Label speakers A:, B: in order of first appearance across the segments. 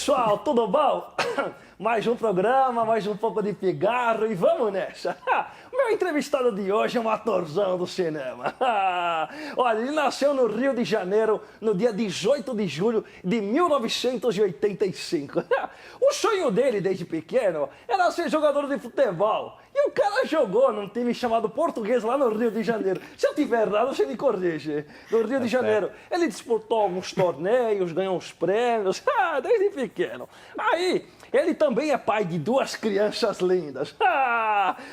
A: pessoal, tudo bom? Mais um programa, mais um pouco de pigarro e vamos nessa. O meu entrevistado de hoje é um atorzão do cinema. Olha, ele nasceu no Rio de Janeiro no dia 18 de julho de 1985. O sonho dele desde pequeno era ser jogador de futebol. E o cara jogou num time chamado Português lá no Rio de Janeiro. Se eu tiver errado, você me corrige. No Rio de Janeiro. Ele disputou alguns torneios, ganhou uns prêmios, desde pequeno. Aí, ele também é pai de duas crianças lindas.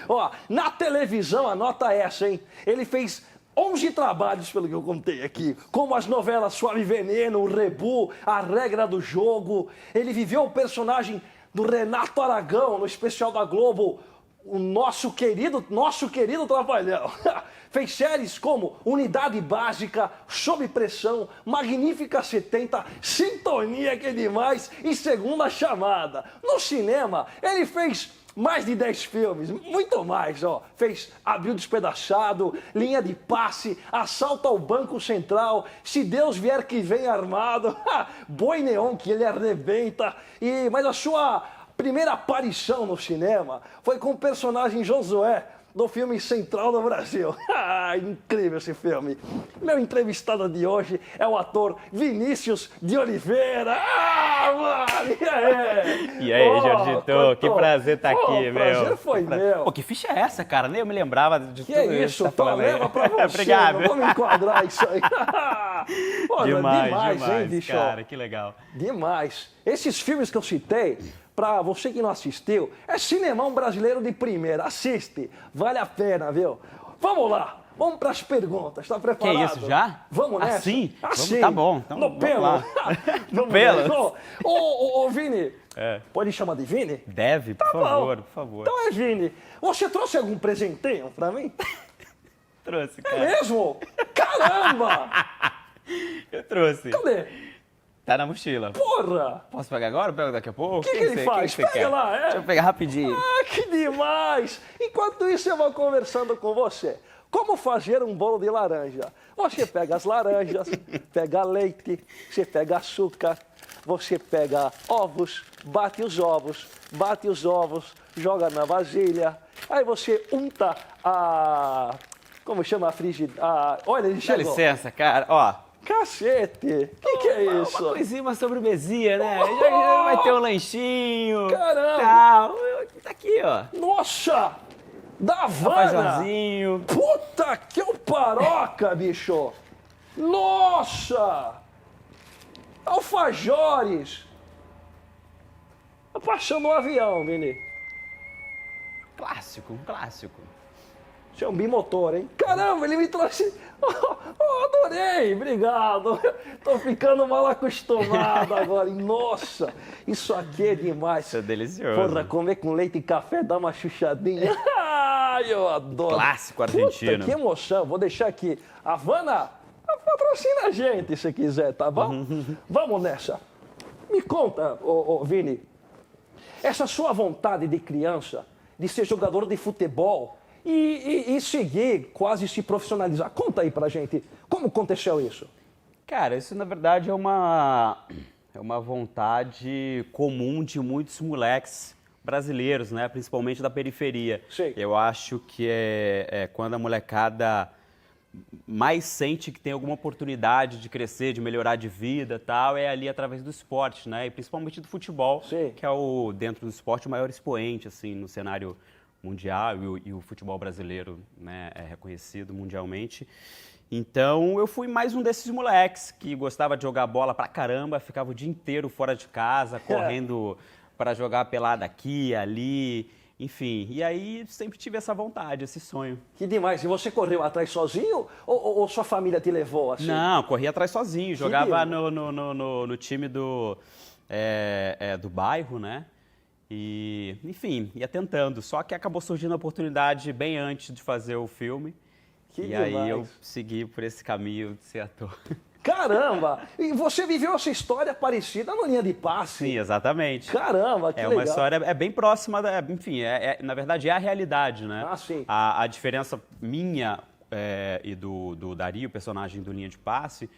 A: Ó, na televisão, anota essa, hein? Ele fez 11 trabalhos, pelo que eu contei aqui, como as novelas Suave Veneno, O Rebu, A Regra do Jogo. Ele viveu o personagem do Renato Aragão no especial da Globo, o nosso querido Trapalhão. Fez séries como Unidade Básica, Sob Pressão, Magnífica 70, Sintonia que é demais e Segunda Chamada. No cinema, ele fez mais de 10 filmes, muito mais, ó. Fez Abril Despedaçado, Linha de Passe, Assalto ao Banco Central, Se Deus Vier Que Vem Armado, Boi Neon que ele arrebenta. Mas a sua primeira aparição no cinema foi com o personagem Josué, do filme Central do Brasil. Incrível esse filme. Meu entrevistado de hoje é o ator Vinícius de Oliveira. Mano, e aí?
B: E aí, Jorgito? Que prazer estar aqui, meu.
A: O prazer foi meu.
B: Pô, que ficha é essa, cara? Nem eu me lembrava de tudo
A: isso.
B: Que tá
A: Leva pra você.
B: Obrigado.
A: Vamos enquadrar isso aí. Pô,
B: demais,
A: hein, bicho?
B: Cara, que legal.
A: Demais. Esses filmes que eu citei, pra você que não assistiu, é cinemão brasileiro de primeira. Assiste, vale a pena, viu? Vamos lá, vamos pras perguntas, tá preparado?
B: Que isso, já?
A: Vamos nessa?
B: Assim?
A: Assim.
B: Tá bom, então
A: no
B: vamos
A: pelo.
B: lá.
A: No
B: pelo.
A: Ô, Vini,
B: É.
A: pode chamar de Vini?
B: Deve, por favor, por favor.
A: Então é Vini. Você trouxe algum presentinho pra mim?
B: Trouxe,
A: É
B: cara.
A: mesmo? Caramba!
B: Eu trouxe.
A: Cadê?
B: Tá na mochila.
A: Porra!
B: Posso pegar agora ou pego daqui a pouco?
A: O que ele faz?
B: Quem você
A: Pega
B: quer?
A: lá, é.
B: Deixa eu pegar rapidinho.
A: Que demais! Enquanto isso, eu vou conversando com você. Como fazer um bolo de laranja? Você pega as laranjas, pega leite, você pega açúcar, você pega ovos, bate os ovos, joga na vasilha. Aí você unta a... Como chama a frigideira? Olha, ele
B: Dá
A: chegou.
B: licença, cara. Ó.
A: Cacete! Que é isso?
B: Uma coisinha, uma sobremesinha, né? Já vai ter um lanchinho.
A: Caramba!
B: Tal. Tá aqui, ó.
A: Nossa! Da Havana!
B: Alfajorzinho.
A: Puta que o paroca, bicho! Nossa! Alfajores! Tá passando um avião, Vini.
B: Clássico, um clássico.
A: Isso é um bimotor, hein? Caramba, ele me trouxe... adorei, obrigado. Tô ficando mal acostumado agora. Nossa, isso aqui é demais.
B: Isso é delicioso.
A: Porra, comer com leite e café dá uma chuchadinha. Ai, eu adoro.
B: Clássico argentino.
A: Puta, que emoção. Vou deixar aqui. Havana, patrocina a gente se quiser, tá bom? Vamos nessa. Me conta, Vini, essa sua vontade de criança de ser jogador de futebol e seguir, quase se profissionalizar. Conta aí pra gente, como aconteceu isso?
B: Cara, isso na verdade é uma vontade comum de muitos moleques brasileiros, né? Principalmente da periferia.
A: Sim.
B: Eu acho que é quando a molecada mais sente que tem alguma oportunidade de crescer, de melhorar de vida e tal, é ali através do esporte, né? E principalmente do futebol,
A: Sim.
B: que é dentro do esporte, o maior expoente, assim, no cenário mundial e o futebol brasileiro, né, é reconhecido mundialmente. Então eu fui mais um desses moleques que gostava de jogar bola pra caramba, ficava o dia inteiro fora de casa, correndo para jogar pelada aqui, ali, enfim. E aí sempre tive essa vontade, esse sonho.
A: Que demais. E você correu atrás sozinho ou sua família te levou assim?
B: Não, corri atrás sozinho, jogava no time do bairro, né? E, enfim, ia tentando. Só que acabou surgindo a oportunidade bem antes de fazer o filme. Aí eu segui por esse caminho de ser ator.
A: Caramba! E você viveu essa história parecida no Linha de Passe?
B: Sim, exatamente.
A: Caramba, que legal.
B: É uma história bem próxima, enfim, na verdade é a realidade, né?
A: Ah, sim.
B: A diferença minha e do Dario, o personagem do Linha de Passe,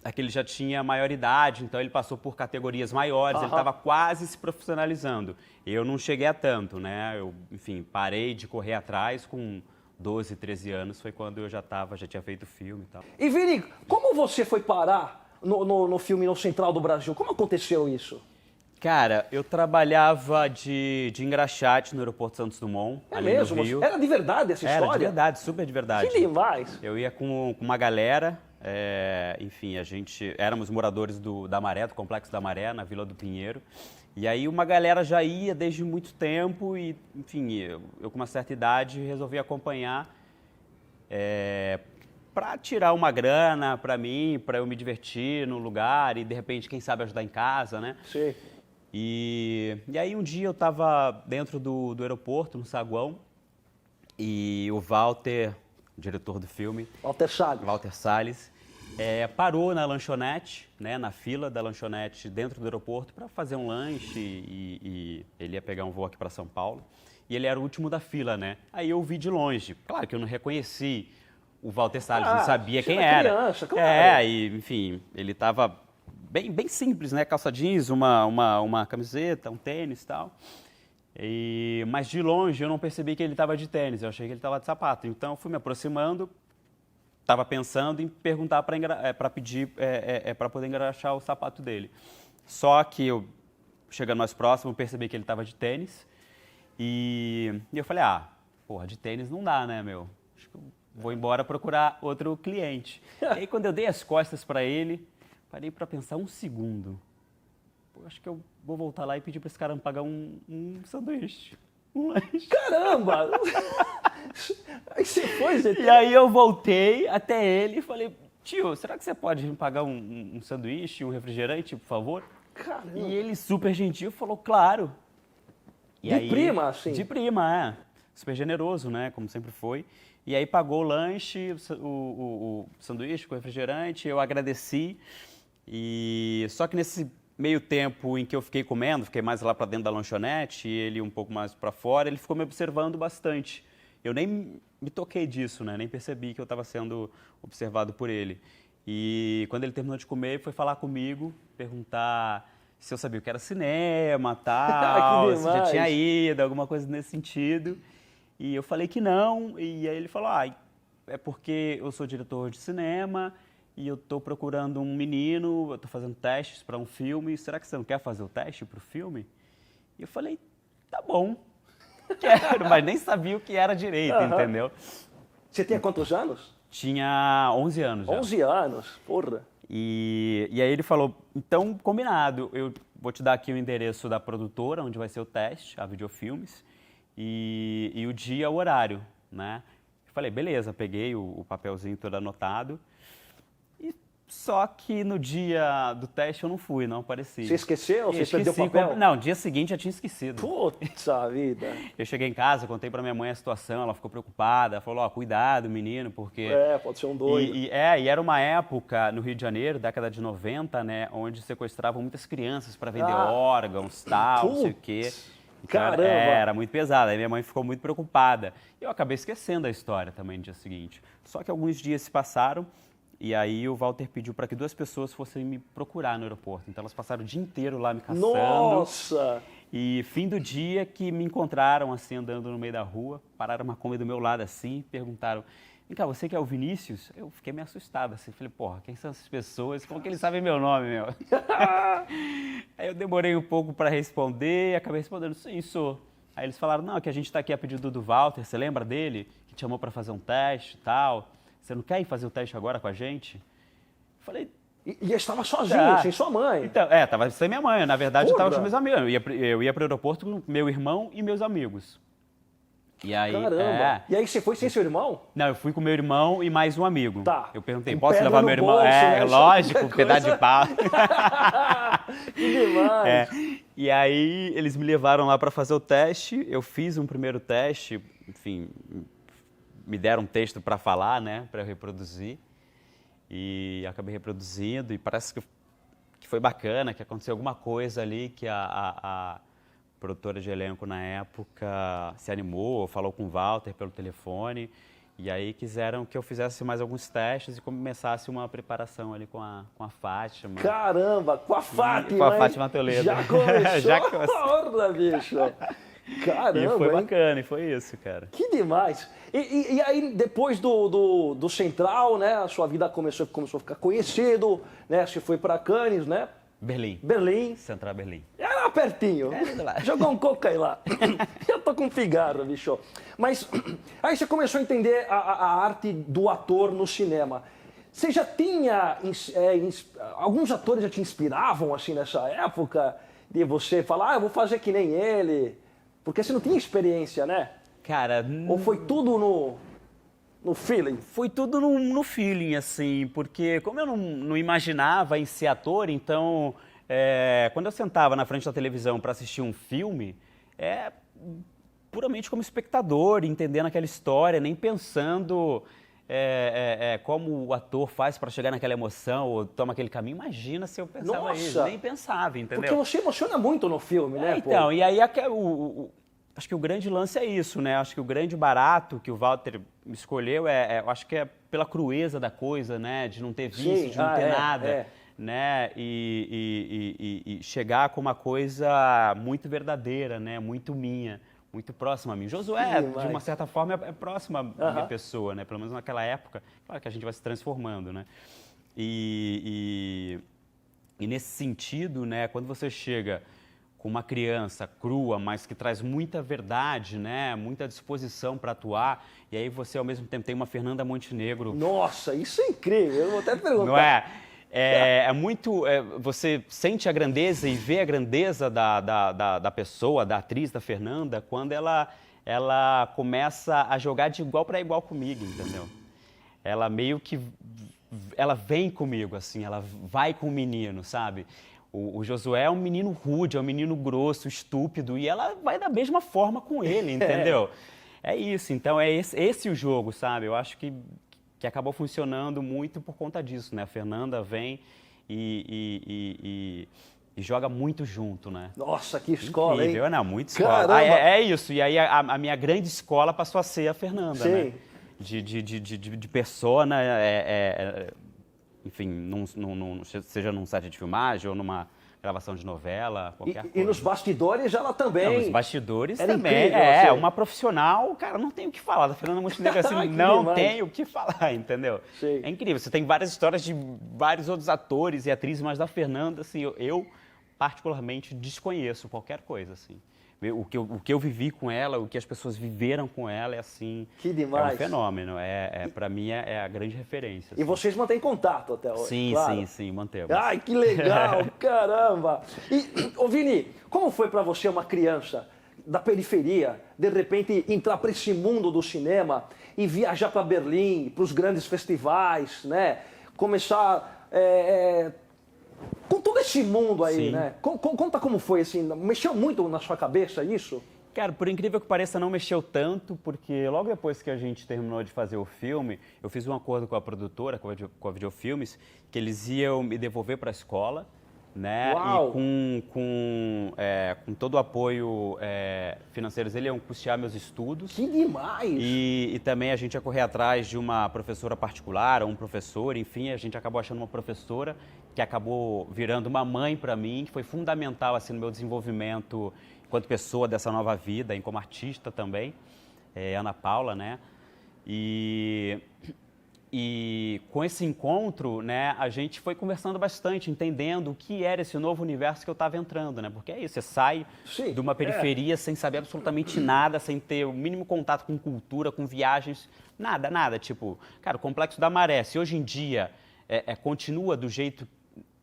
B: é que ele já tinha maioridade, então ele passou por categorias maiores, ele estava quase se profissionalizando. Eu não cheguei a tanto, né? Eu, enfim, parei de correr atrás com 12, 13 anos, foi quando eu já tinha feito filme e tal.
A: E Vini, como você foi parar no filme No Central do Brasil? Como aconteceu isso?
B: Cara, eu trabalhava de engraxate no aeroporto Santos Dumont,
A: É
B: ali
A: mesmo?
B: no Rio.
A: Era de verdade essa história?
B: Era de verdade, super de verdade.
A: Que demais.
B: Eu ia com uma galera, enfim, éramos moradores da Maré, do Complexo da Maré, na Vila do Pinheiro. E aí uma galera já ia desde muito tempo e, enfim, eu com uma certa idade resolvi acompanhar para tirar uma grana para mim, para eu me divertir no lugar e, de repente, quem sabe ajudar em casa, né?
A: Sim.
B: E aí um dia eu estava dentro do aeroporto, no saguão, e o Walter, o diretor do filme, Walter Salles, parou na lanchonete, né, na fila da lanchonete dentro do aeroporto para fazer um lanche e ele ia pegar um voo aqui para São Paulo. E ele era o último da fila, né? Aí eu vi de longe. Claro que eu não reconheci o Walter Salles, não sabia quem era.
A: Criança, claro.
B: E, enfim, ele estava bem simples, né? Calça jeans, uma camiseta, um tênis e tal. Mas de longe eu não percebi que ele estava de tênis, eu achei que ele estava de sapato. Então eu fui me aproximando, estava pensando em perguntar para pedir para poder engraxar o sapato dele. Só que eu, chegando mais próximo, percebi que ele estava de tênis. E eu falei, porra, de tênis não dá, né, meu? Acho que eu vou embora procurar outro cliente. E aí quando eu dei as costas para ele, parei para pensar um segundo. Pô, acho que eu vou voltar lá e pedir para esse cara me pagar um sanduíche, um lanche.
A: Caramba! Aí você foi, gente.
B: E aí eu voltei até ele e falei, tio, será que você pode me pagar um sanduíche, um refrigerante, por favor?
A: Caramba.
B: E ele, super gentil, falou, claro. E
A: de prima, assim?
B: De prima, super generoso, né, como sempre foi. E aí pagou o lanche, o sanduíche com refrigerante, eu agradeci. E só que nesse meio tempo em que eu fiquei comendo, fiquei mais lá para dentro da lanchonete e ele um pouco mais para fora, ele ficou me observando bastante. Eu nem me toquei disso, né? Nem percebi que eu estava sendo observado por ele. E quando ele terminou de comer, ele foi falar comigo, perguntar se eu sabia o que era cinema, tal, se já tinha ido, alguma coisa nesse sentido. E eu falei que não, e aí ele falou, é porque eu sou diretor de cinema e eu estou procurando um menino, eu estou fazendo testes para um filme, será que você não quer fazer o teste para o filme? E eu falei, tá bom, quero, mas nem sabia o que era direito, entendeu?
A: Você tinha quantos anos?
B: Tinha 11 anos já.
A: 11 anos, porra.
B: E aí ele falou, então, combinado, eu vou te dar aqui o endereço da produtora, onde vai ser o teste, a Videofilmes, e o dia, o horário, né? Eu falei, beleza, peguei o papelzinho todo anotado, só que no dia do teste eu não fui, não apareci.
A: Você esqueceu? Você perdeu o papel?
B: Não, no dia seguinte eu tinha esquecido.
A: Puta vida.
B: Eu cheguei em casa, contei pra minha mãe a situação, ela ficou preocupada, ela falou, cuidado, menino, porque...
A: pode ser um doido.
B: E era uma época no Rio de Janeiro, década de 90, né, onde sequestravam muitas crianças para vender órgãos, tal, não sei o quê. Então,
A: Caramba!
B: Era muito pesado, aí minha mãe ficou muito preocupada. E eu acabei esquecendo a história também no dia seguinte. Só que alguns dias se passaram, e aí o Walter pediu para que 2 pessoas fossem me procurar no aeroporto. Então elas passaram o dia inteiro lá me caçando.
A: Nossa!
B: E fim do dia que me encontraram assim andando no meio da rua, pararam uma Kombi do meu lado assim, perguntaram, vem cá, você que é o Vinícius? Eu fiquei meio assustado assim, falei, porra, quem são essas pessoas? Como que eles sabem meu nome, meu? Aí eu demorei um pouco para responder e acabei respondendo, sim, sou. Aí eles falaram, não, que a gente está aqui a pedido do Walter, você lembra dele? Que te chamou para fazer um teste e tal. Você não quer ir fazer o teste agora com a gente? Eu falei...
A: E eu estava sozinho, sem sua mãe.
B: Então, estava sem minha mãe. Na verdade, eu estava com meus amigos. Eu ia para o aeroporto com meu irmão e meus amigos. E aí,
A: caramba! E aí você foi sem seu irmão?
B: Não, eu fui com meu irmão e mais um amigo.
A: Tá.
B: Eu perguntei, posso levar meu irmão?
A: Bolso, né?
B: Lógico, um pedaço de pau.
A: Que demais!
B: E aí, eles me levaram lá para fazer o teste. Eu fiz um primeiro teste, enfim... Me deram um texto para falar, né, para eu reproduzir, e acabei reproduzindo, e parece que foi bacana, que aconteceu alguma coisa ali, que a produtora de elenco na época se animou, falou com o Walter pelo telefone, E aí quiseram que eu fizesse mais alguns testes e começasse uma preparação ali com a Fátima.
A: Caramba, com a Fátima,
B: Com a
A: hein?
B: Fátima Toledo.
A: Já começou
B: Já
A: a
B: começou.
A: horda, bicho. Caramba,
B: E foi
A: hein?
B: bacana, e foi isso, cara.
A: Que demais. E aí, depois do Central, né, a sua vida começou a ficar conhecido, né? Você foi para Cannes, né? Berlim.
B: Central Berlim.
A: Era pertinho.
B: do lado.
A: Jogou um coco aí lá. Eu tô com cigarro, bicho. Mas aí você começou a entender a arte do ator no cinema. Você já tinha... alguns atores já te inspiravam, assim, nessa época? De você falar, eu vou fazer que nem ele? Porque você não tinha experiência, né?
B: Cara...
A: Ou foi tudo no feeling?
B: Foi tudo no feeling, assim, porque como eu não imaginava em ser ator, então, quando eu sentava na frente da televisão para assistir um filme, puramente como espectador, entendendo aquela história, nem pensando como o ator faz para chegar naquela emoção ou toma aquele caminho. Imagina se eu pensava isso, nem pensava, entendeu?
A: Porque você emociona muito no filme, né?
B: Então,
A: pô?
B: e aí acho que o grande lance é isso, né? Acho que o grande barato que o Walter escolheu eu acho que é pela crueza da coisa, né? De não ter vício, de não ter nada, né? E chegar com uma coisa muito verdadeira, né? Muito minha, muito próxima a mim. Josué, de uma certa forma, é próxima à minha pessoa, né? Pelo menos naquela época. Claro que a gente vai se transformando, né? E nesse sentido, né? Quando você chega com uma criança crua, mas que traz muita verdade, né? Muita disposição para atuar, e aí você ao mesmo tempo tem uma Fernanda Montenegro.
A: Nossa, isso é incrível, eu vou até perguntar.
B: Não é? É muito... você sente a grandeza e vê a grandeza da pessoa, da atriz, da Fernanda, quando ela começa a jogar de igual para igual comigo, entendeu? Ela meio que... ela vem comigo, assim, ela vai com o menino, sabe? O Josué é um menino rude, é um menino grosso, estúpido, e ela vai da mesma forma com ele, entendeu? É isso, então é esse o jogo, sabe? Eu acho que acabou funcionando muito por conta disso, né? A Fernanda vem e joga muito junto, né?
A: Nossa, que escola,
B: incrível,
A: hein?
B: Não, muito escola.
A: Caramba!
B: É isso, e aí a minha grande escola passou a ser a Fernanda,
A: Sim.
B: né? De persona, enfim, seja num set de filmagem ou numa gravação de novela, qualquer coisa.
A: E nos bastidores ela também...
B: Não, nos bastidores
A: era
B: também.
A: Incrível, assim.
B: Uma profissional, cara, não tem o que falar. Da Fernanda Montenegro, assim, não tem o que falar, entendeu?
A: Sim.
B: É incrível. Você tem várias histórias de vários outros atores e atrizes, mas da Fernanda, assim, eu particularmente desconheço qualquer coisa, assim. O que eu vivi com ela, o que as pessoas viveram com ela é assim...
A: Que demais.
B: É um fenômeno. Para mim, é a grande referência.
A: E
B: assim.
A: vocês mantêm contato até hoje,
B: Sim,
A: claro.
B: sim, mantemos.
A: Ai, que legal, caramba! E, ô Vini, como foi pra você, uma criança da periferia, de repente entrar para esse mundo do cinema e viajar para Berlim, para os grandes festivais, né? Começar... com todo esse mundo aí,
B: Sim.
A: né? Conta como foi, assim, mexeu muito na sua cabeça isso?
B: Cara, por incrível que pareça, não mexeu tanto, porque logo depois que a gente terminou de fazer o filme, eu fiz um acordo com a produtora, com a Videofilmes, que eles iam me devolver para a escola, né?
A: Uau.
B: E com todo o apoio financeiro, eles iam custear meus estudos.
A: Que demais!
B: E também a gente ia correr atrás de uma professora particular, ou um professor, enfim, a gente acabou achando uma professora que acabou virando uma mãe para mim, que foi fundamental assim, no meu desenvolvimento enquanto pessoa dessa nova vida, como artista também, Ana Paula, né? E com esse encontro, né, a gente foi conversando bastante, entendendo o que era esse novo universo que eu estava entrando, né? Porque é isso, você sai de uma periferia sem saber absolutamente nada, sem ter o mínimo contato com cultura, com viagens, nada. Tipo, cara, o Complexo da Maré, se hoje em dia continua do jeito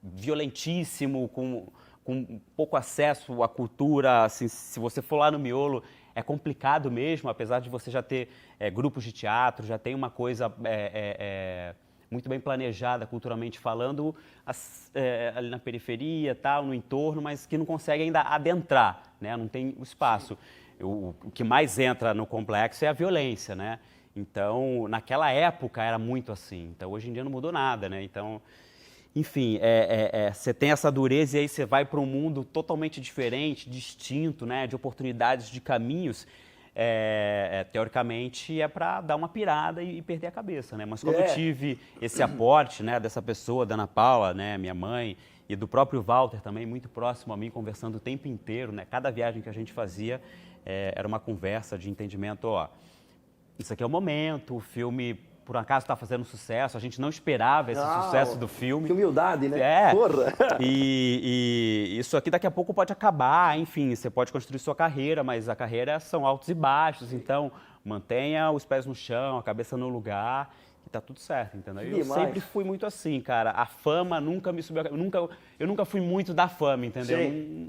B: violentíssimo, com pouco acesso à cultura, assim, se você for lá no miolo, é complicado mesmo, apesar de você já ter grupos de teatro, já tem uma coisa muito bem planejada culturalmente falando, ali na periferia, tal, no entorno, mas que não consegue ainda adentrar, né? Não tem o espaço. O que mais entra no complexo é a violência, né? Então, naquela época era muito assim. Então, hoje em dia não mudou nada, né? Então, enfim, você tem essa dureza e aí você vai para um mundo totalmente diferente, distinto, né? De oportunidades, de caminhos. teoricamente, é para dar uma pirada e perder a cabeça, né? Mas quando eu tive esse aporte, né, dessa pessoa, da Ana Paula, né, minha mãe, e do próprio Walter também, muito próximo a mim, conversando o tempo inteiro, né? Cada viagem que a gente fazia era uma conversa de entendimento, ó, isso aqui é o momento, o filme, por acaso, está fazendo sucesso, a gente não esperava esse sucesso do filme.
A: Que humildade, né? Porra!
B: E isso aqui daqui a pouco pode acabar, enfim, você pode construir sua carreira, mas a carreira são altos e baixos, então mantenha os pés no chão, a cabeça no lugar, e tá tudo certo, entendeu? Eu sempre fui muito assim, cara, a fama nunca me subiu, eu nunca fui muito da fama, entendeu?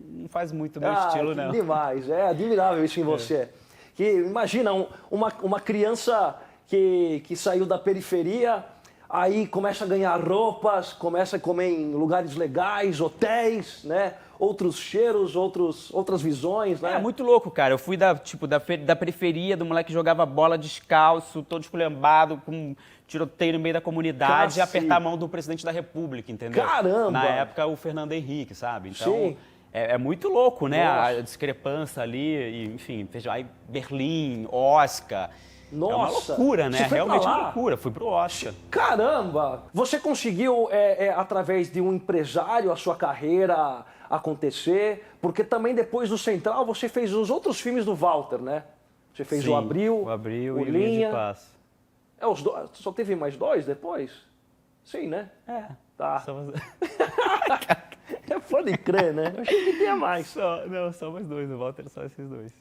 B: Não faz muito meu estilo, não.
A: Demais, é admirável isso em você. Que, imagina, uma criança que saiu da periferia, aí começa a ganhar roupas, começa a comer em lugares legais, hotéis, né? Outros cheiros, outras visões, né?
B: É muito louco, cara. Eu fui da periferia, do moleque que jogava bola descalço, todo esculhambado, com tiroteio no meio da comunidade, e apertar a mão do presidente da República, entendeu?
A: Caramba!
B: Na época, o Fernando Henrique, sabe? Então, é muito louco, né?
A: Nossa.
B: A discrepância ali, e, enfim, aí Berlim, Oscar.
A: Nossa!
B: É uma loucura, né? Realmente
A: uma
B: loucura. Fui pro Oscar.
A: Caramba! Você conseguiu, através de um empresário, a sua carreira acontecer? Porque também depois do Central você fez os outros filmes do Walter, né? Você fez
B: Sim,
A: o Abril,
B: o Linha de Paz.
A: Os dois, só teve mais dois depois? Sim, né? Tá. Pode crer, né? Eu achei que tinha mais.
B: Só mais dois. O Walter só esses dois.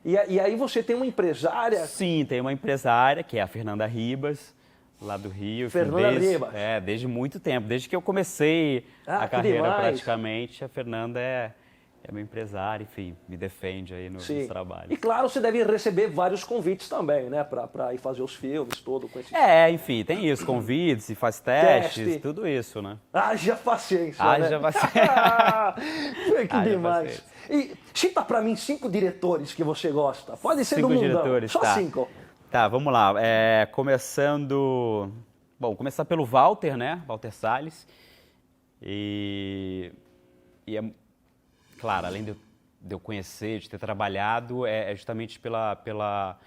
A: E aí você tem uma empresária?
B: Sim, tem uma empresária, que é a Fernanda Ribas, lá do Rio.
A: Fernanda Ribas.
B: Desde muito tempo. Desde que eu comecei a carreira praticamente, a Fernanda é minha empresária, enfim, me defende aí nos trabalhos.
A: E claro, você deve receber vários convites também, né? Pra ir fazer os filmes, todo com esse...
B: Enfim, tem isso, convites, e faz testes, tudo isso, né?
A: Haja paciência, né?
B: Haja paciência.
A: Que demais. E cita pra mim 5 diretores que você gosta. Pode ser
B: 5
A: do mundão.
B: diretores,
A: Só 5.
B: Tá, vamos lá. Começando... Bom, começar pelo Walter, né? Walter Salles. E claro, além de eu conhecer, de ter trabalhado, é justamente pela...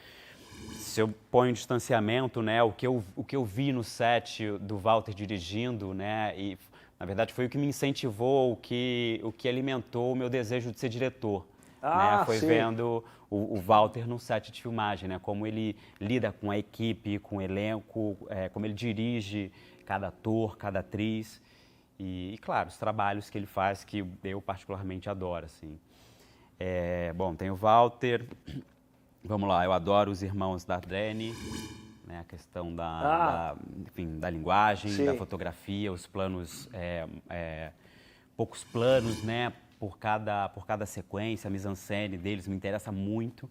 B: Se eu ponho em distanciamento, né? O que eu vi no set do Walter dirigindo, né? E, na verdade, foi o que me incentivou, o que alimentou o meu desejo de ser diretor. Né? Foi vendo o Walter no set de filmagem, né? Como ele lida com a equipe, com o elenco, como ele dirige cada ator, cada atriz. E, claro, os trabalhos que ele faz, que eu particularmente adoro, assim. Bom, tem o Walter, vamos lá, eu adoro os irmãos Dardenne, né, a questão enfim, da linguagem, da fotografia, os planos, poucos planos, né, por cada sequência, a mise-en-scène deles me interessa muito.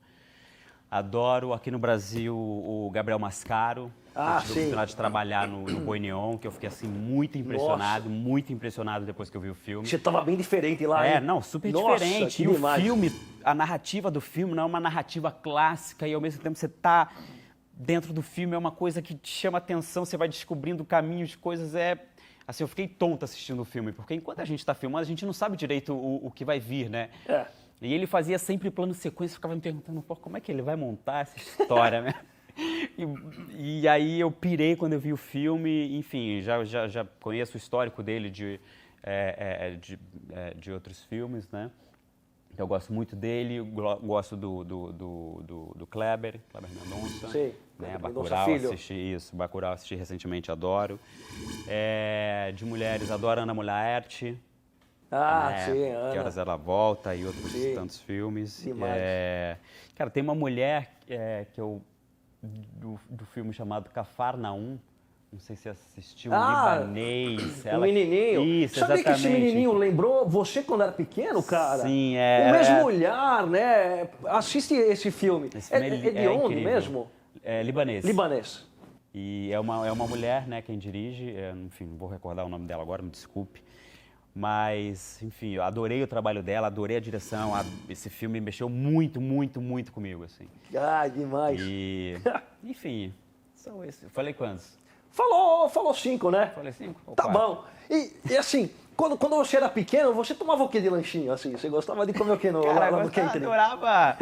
B: Adoro aqui no Brasil o Gabriel Mascaro. Eu tive a oportunidade de trabalhar no Boi Neon, que eu fiquei assim muito impressionado depois que eu vi o filme.
A: Você estava bem diferente lá, hein?
B: Não, super diferente. E o filme, a narrativa do filme não é uma narrativa clássica e ao mesmo tempo você tá dentro do filme, é uma coisa que te chama atenção, você vai descobrindo caminhos de coisas, assim, eu fiquei tonto assistindo o filme, porque enquanto a gente está filmando, a gente não sabe direito o que vai vir, né? E ele fazia sempre plano sequência, ficava me perguntando, pô, como é que ele vai montar essa história, né? E aí eu pirei quando eu vi o filme, enfim, já conheço o histórico dele de outros filmes, né? Então, eu gosto muito dele, gosto do Kleber Mendonça.
A: Sim,
B: né? Bacurau assisti recentemente, adoro. De mulheres, adoro Ana Mulaerte.
A: Sim, Ana.
B: Que Horas Ela Volta e outros tantos filmes.
A: Demais.
B: Cara, tem uma mulher que eu... Do filme chamado Cafarnaum, não sei se você assistiu, um libanês.
A: O menininho.
B: Isso,
A: Sabia
B: exatamente.
A: que esse menininho lembrou você quando era pequeno, cara?
B: Sim,
A: O mesmo olhar, né? Assiste esse filme. É de onde
B: incrível.
A: Mesmo?
B: É libanês.
A: Libanês.
B: E é uma mulher, né, quem dirige, enfim, não vou recordar o nome dela agora, me desculpe. Mas, enfim, eu adorei o trabalho dela, adorei a direção. Esse filme mexeu muito, muito, muito comigo, assim.
A: Demais.
B: E, enfim, são esses. Falei quantos?
A: Falou 5, né?
B: Falei 5?
A: Tá bom. E assim, quando você era pequeno, você tomava o que de lanchinho, assim? Você gostava de comer o que lá no catering?
B: Eu adorava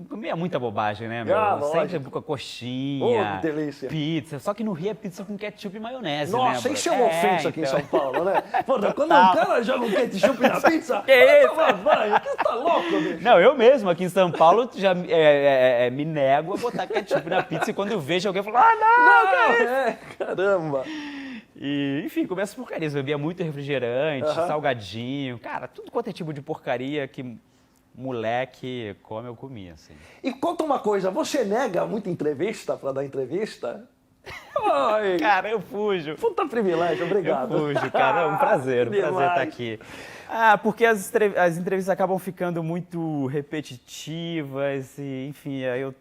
B: comia muita bobagem, né, meu?
A: Ah,
B: Sempre
A: lógico.
B: com coxinha,
A: Oh, que delícia.
B: pizza. Só que no Rio é pizza com ketchup e maionese, né,
A: Nossa,
B: bro?
A: isso é uma ofensa aqui em
B: então.
A: São Paulo, né? Pô, quando
B: Total.
A: um cara joga um ketchup na pizza,
B: Que
A: vai
B: isso?
A: tomar banho, que você tá louco, bicho?
B: Não, eu mesmo aqui em São Paulo já me nego a botar ketchup na pizza e quando eu vejo alguém, eu falo, ah, não!
A: Caramba.
B: E, enfim, começa porcarias. Eu bebia muito refrigerante, salgadinho, cara, tudo quanto é tipo de porcaria que moleque come, eu comia, assim.
A: E conta uma coisa, você nega muita entrevista pra dar entrevista? Ai,
B: Cara, eu fujo.
A: puta privilégio, obrigado.
B: Eu fujo, cara, é um prazer
A: Demais.
B: estar aqui. Ah, porque as entrevistas acabam ficando muito repetitivas e, enfim, aí eu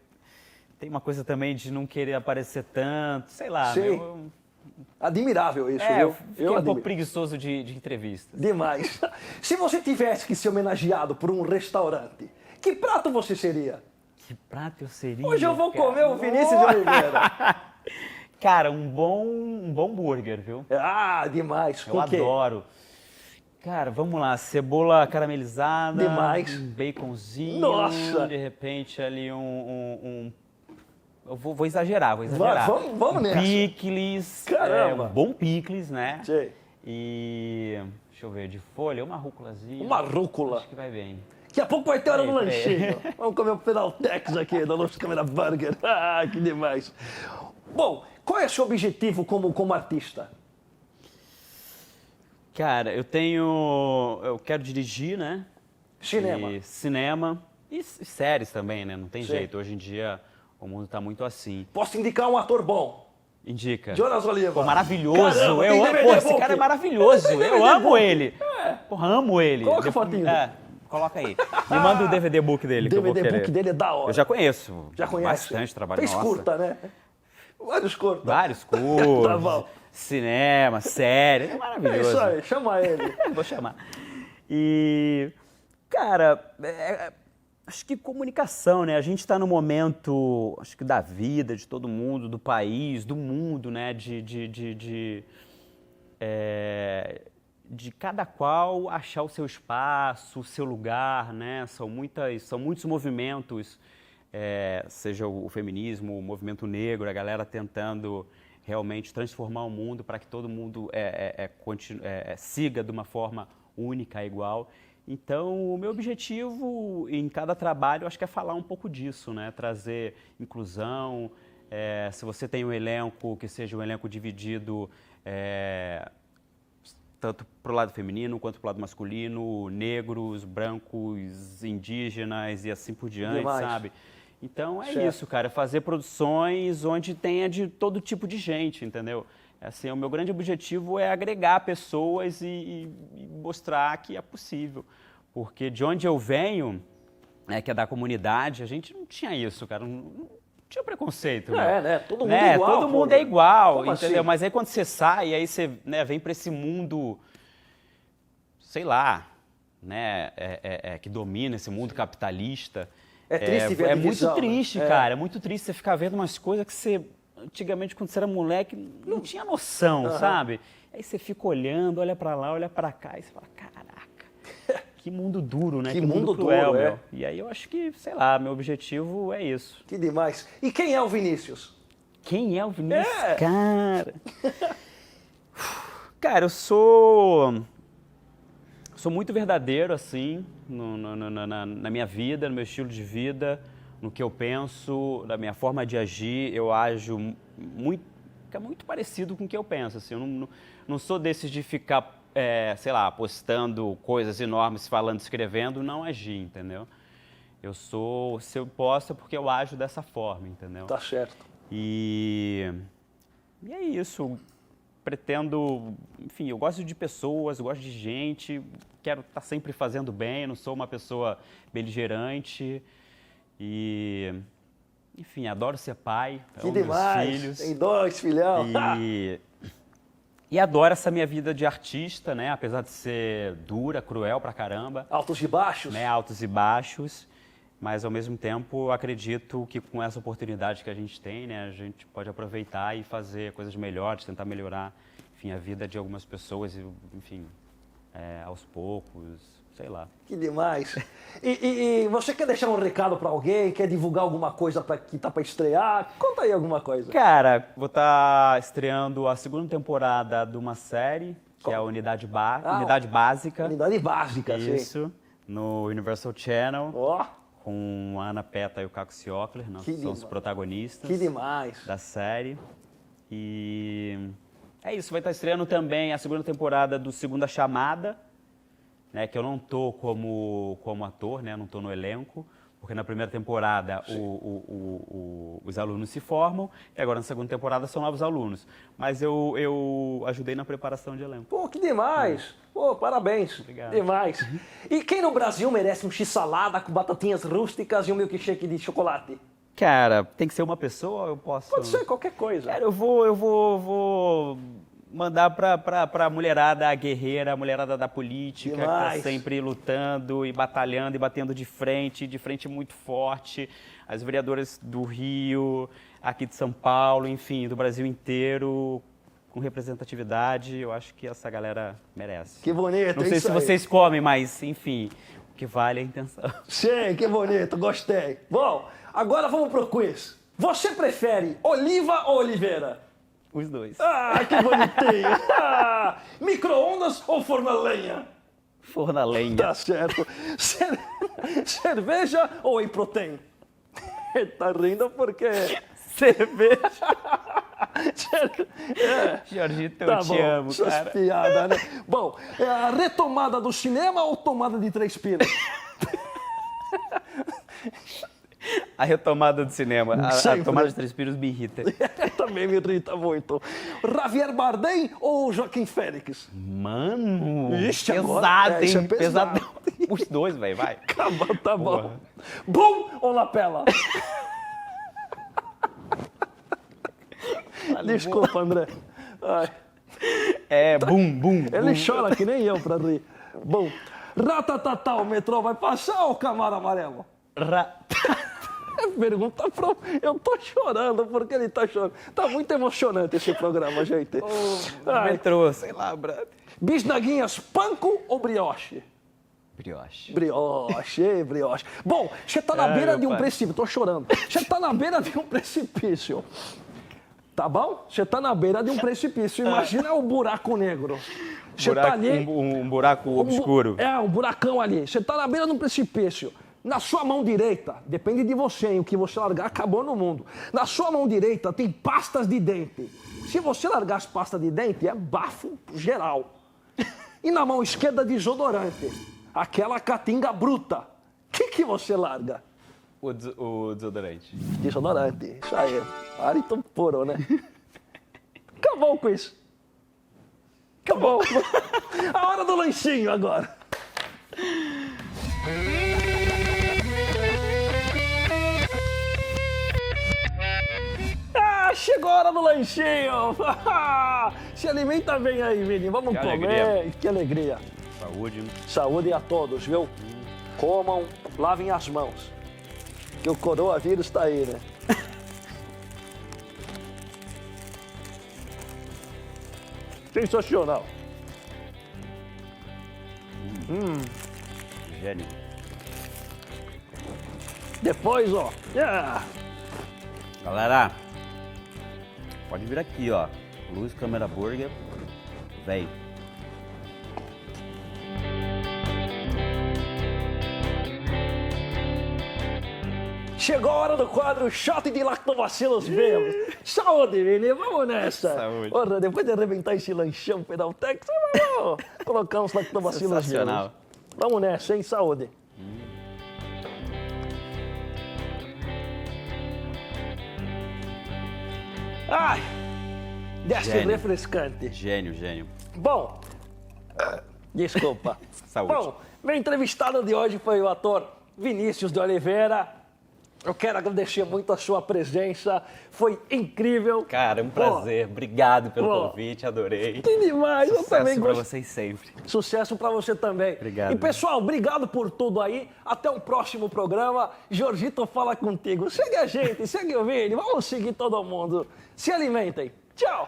B: tenho uma coisa também de não querer aparecer tanto, sei lá.
A: Sim. Admirável isso,
B: Eu
A: viu?
B: fiquei um pouco preguiçoso de entrevistas.
A: Demais. Se você tivesse que ser homenageado por um restaurante, que prato você seria?
B: Que prato eu seria?
A: Hoje eu vou
B: cara?
A: comer o Vinícius de Oliveira.
B: Cara, um bom burger, viu?
A: Ah, demais.
B: Eu
A: Com quê?
B: adoro. Cara, vamos lá, cebola caramelizada,
A: Demais.
B: um baconzinho,
A: Nossa.
B: de repente ali eu vou exagerar, vou exagerar.
A: Vamos nessa.
B: Picles,
A: Caramba.
B: um bom picles, né?
A: Sei.
B: E, deixa eu ver, de folha, uma rúculazinha.
A: Uma rúcula.
B: Acho que vai bem.
A: Daqui a pouco vai ter hora do
B: Peraí,
A: lanchinho. Vamos comer o Penaltex aqui, da Luz Câmera Burger. Ah, que demais. Bom, qual é o seu objetivo como artista?
B: Cara, eu quero dirigir, né?
A: Cinema.
B: E cinema e séries também, né? Não tem
A: Sim.
B: jeito. Hoje em dia o mundo tá muito assim.
A: Posso indicar um ator bom?
B: Indica.
A: Jonas Oliva.
B: Pô, maravilhoso.
A: Caramba,
B: eu
A: tem
B: amo.
A: DVD
B: Pô, esse
A: book.
B: cara é maravilhoso.
A: Tem
B: Eu
A: DVD
B: amo
A: book.
B: ele. Porra, amo ele.
A: Coloca a fotinho.
B: Coloca aí. Me manda o DVD book dele que eu vou
A: DVD
B: querer.
A: book dele é da hora.
B: Eu já conheço.
A: Já conhece?
B: Bastante trabalho.
A: Fez
B: Nossa.
A: curta, né? Vários curtas.
B: Vários
A: Tá
B: cursos.
A: bom.
B: Cinema, série. É
A: É
B: maravilhoso.
A: isso aí, chama ele.
B: Vou chamar. E, cara, acho que comunicação, né? A gente está no momento, acho que da vida, de todo mundo, do país, do mundo, né? De cada qual achar o seu espaço, o seu lugar, né? São muitos movimentos, seja o feminismo, o movimento negro, a galera tentando realmente transformar o mundo para que todo mundo siga de uma forma única, igual. Então, o meu objetivo em cada trabalho, acho que é falar um pouco disso, né? Trazer inclusão. Se você tem um elenco, que seja um elenco dividido tanto para o lado feminino quanto para o lado masculino, negros, brancos, indígenas e assim por diante,
A: Demais.
B: sabe? Então, é
A: Certo.
B: isso, cara. Fazer produções onde tenha de todo tipo de gente, entendeu? Assim, o meu grande objetivo é agregar pessoas e mostrar que é possível. Porque de onde eu venho, que é da comunidade, a gente não tinha isso, cara. Não tinha preconceito.
A: Né? Todo mundo é igual.
B: Todo mundo é igual,
A: Como
B: entendeu?
A: assim?
B: Mas aí quando você sai, aí você vem para esse mundo, sei lá, né, que domina esse mundo capitalista.
A: É triste ver a
B: É
A: divisão,
B: muito triste,
A: né?
B: cara. É muito triste você ficar vendo umas coisas que você, antigamente, quando você era moleque, não tinha noção, sabe? Aí você fica olhando, olha pra lá, olha pra cá, e você fala, caraca, que mundo duro, né?
A: Que mundo
B: cruel,
A: duro,
B: meu. E aí eu acho que, sei lá, meu objetivo é isso.
A: Que demais. E quem é o Vinícius?
B: Quem é o Vinícius?
A: É.
B: Cara... Cara, eu sou muito verdadeiro, assim, na minha vida, no meu estilo de vida, no que eu penso, na minha forma de agir. Eu ajo muito, fica muito parecido com o que eu penso, assim. Eu não sou desses de ficar, sei lá, postando coisas enormes, falando, escrevendo, não agir, entendeu? Se eu posto é porque eu ajo dessa forma, entendeu?
A: Tá certo.
B: E é isso. Pretendo, enfim, eu gosto de pessoas, eu gosto de gente, quero estar sempre fazendo bem, não sou uma pessoa beligerante e, enfim, adoro ser pai,
A: Que
B: amo meus
A: demais.
B: filhos
A: Tem 2 filhão.
B: e adoro essa minha vida de artista, né, apesar de ser dura, cruel pra caramba,
A: Altos e baixos.
B: né, altos e baixos. Mas, ao mesmo tempo, eu acredito que com essa oportunidade que a gente tem, né, a gente pode aproveitar e fazer coisas melhores, tentar melhorar, enfim, a vida de algumas pessoas, enfim, aos poucos, sei lá.
A: Que demais. E você quer deixar um recado pra alguém? Quer divulgar alguma coisa que tá pra estrear? Conta aí alguma coisa.
B: Cara, vou estar estreando a segunda temporada de uma série, que é a Unidade Básica.
A: Unidade Básica, sim.
B: Isso, no Universal Channel,
A: Ó,
B: com a Ana Peta e o Caco Ciocler,
A: Que
B: são os
A: demais.
B: protagonistas
A: que demais.
B: da série. E é isso, vai estar estreando também a segunda temporada do Segunda Chamada, né, que eu não tô como ator, né, não tô no elenco, porque na primeira temporada os alunos se formam e agora na segunda temporada são novos alunos. Mas eu ajudei na preparação de elenco.
A: Pô, que demais. Pô, parabéns.
B: Obrigado.
A: Demais. E quem no Brasil merece um x-salada com batatinhas rústicas e um milkshake de chocolate?
B: Cara, tem que ser uma pessoa ou eu posso...
A: Pode ser qualquer coisa.
B: Cara, eu vou mandar pra mulherada guerreira, a mulherada da política, que tá
A: Demais.
B: sempre lutando e batalhando e batendo de frente muito forte. As vereadoras do Rio, aqui de São Paulo, enfim, do Brasil inteiro, com representatividade. Eu acho que essa galera merece.
A: Que bonito,
B: Não sei
A: isso
B: se
A: aí.
B: vocês comem, mas, enfim, o que vale é a intenção.
A: Sim, que bonito, gostei. Bom, agora vamos pro quiz. Você prefere oliva ou oliveira?
B: Os dois.
A: Ah, que bonitinho. Micro-ondas ou forno a lenha?
B: Forno a lenha.
A: Tá certo. Cerveja ou whey protein? Tá rindo porque...
B: Cerveja.
A: É,
B: Jorgito, eu
A: tá
B: te
A: bom.
B: amo,
A: Essas
B: cara.
A: piadas, né? Bom, é a retomada do cinema ou tomada de 3 pilas?
B: A retomada do cinema, a
A: Sempre.
B: tomada de 3 pilos me irrita.
A: Também me irrita muito. Javier Bardem ou Joaquim Félix?
B: Mano,
A: Ixi,
B: pesado,
A: agora- isso é
B: hein?
A: pesado.
B: Pesadão. Os dois, velho, vai.
A: Tá bom.
B: Porra.
A: Bum ou lapela? Desculpa, André. Ai,
B: É, bum, bum.
A: ele
B: bum.
A: chora que nem eu pra rir. Bom, Ratatatá, o metrô vai passar ou Camaro Amarelo? Pergunta pro... Eu tô chorando porque ele tá chorando. Tá muito emocionante esse programa, gente. Ai.
B: Metrô, sei lá, brother.
A: Bisnaguinhas, panko ou brioche?
B: Brioche.
A: Brioche. Bom, você tá na
B: Ai,
A: beira
B: meu
A: de um
B: pai.
A: precipício. Tô chorando. Você tá na beira de um precipício. Tá bom? Você tá na beira de um precipício. Imagina o buraco negro. Você tá ali...
B: Um buraco obscuro.
A: Um buracão ali. Você tá na beira de um precipício. Na sua mão direita, depende de você, hein? O que você largar acabou no mundo. Na sua mão direita tem pastas de dente. Se você largar as pastas de dente, é bafo geral. E na mão esquerda, desodorante. Aquela catinga bruta. O que você larga?
B: O desodorante.
A: Desodorante. Isso aí. Hariton puro, né? Acabou com isso. Acabou. A hora do lanchinho agora. Chegou a hora do lanchinho! Se alimenta bem aí, menino. Vamos
B: Que
A: comer.
B: alegria.
A: Que alegria.
B: Saúde.
A: Saúde a todos, viu? Comam, lavem as mãos. Que o coronavírus tá aí, né? Sensacional.
B: Gênio.
A: Depois, ó.
B: Galera, pode vir aqui, ó. Luz Câmera Burger. Véi.
A: Chegou a hora do quadro Shot de Lactobacilos vivos. Saúde, menino. Vamos nessa.
B: Saúde.
A: Ora, depois de arrebentar esse lanchão Pedaltex, vamos colocar uns Lactobacilos vivos.
B: Sensacional.
A: Vamos nessa, hein? Saúde. Ai, desce
B: Gênio.
A: refrescante.
B: Gênio.
A: Bom, desculpa.
B: Saúde.
A: Bom, meu entrevistado de hoje foi o ator Vinícius de Oliveira. Eu quero agradecer muito a sua presença, foi incrível.
B: Cara, é um
A: Pô,
B: prazer. Obrigado pelo
A: Pô.
B: convite, adorei.
A: Que demais, eu também
B: Sucesso pra
A: gostei.
B: vocês sempre.
A: Sucesso pra você também.
B: Obrigado.
A: E pessoal, obrigado por tudo aí. Até o próximo programa. Jorgito fala contigo. Segue a gente, segue o vídeo. Vamos seguir todo mundo. Se alimentem. Tchau.